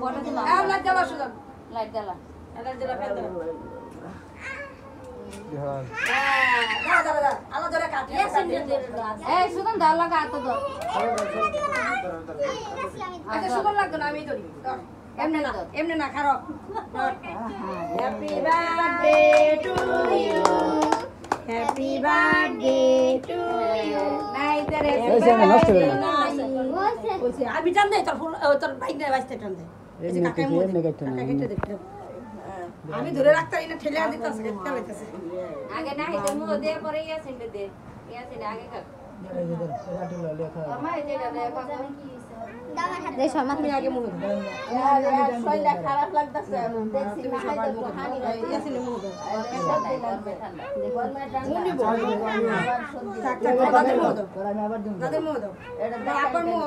পরে দিলাম লাইট জ্বালা সুজন লাইট জ্বালা লাইট জ্বালা ফেল দাও হ্যাঁ দাদা আলো ধরে কাটি এই সুদন দাও লাগা তো ধর আচ্ছা সুজন লাগতো না আমি ধরি ধর এমনি না খারো happy birthday to you happy birthday to you নাই তেরে নষ্ট করে বলছি আমি টান দেই তোর ফুল তোর বাইক নিয়ে বাজতে টান দেই এই যে কাকা মু কাকা কেটে দেখতে আমি ধরে রাখতে এটা ঠেলে দিতেছে কেটে লাইতেছে আগে না এটা মুহ দে পরে ইয়াসিন দে ইয়াসিন আগে কাট আমার এটা দে দেশ আমার তুমি আগে মুহ দাও শরীরটা খারাপ লাগতেছে দেখছি তুমি না সবার তো মুহ হানি দাও ইয়াসিন মুহ দাও গরমে ঠান্ডা দাদের মুহ দাও দাদের মুহ দাও এটা আবার মুহ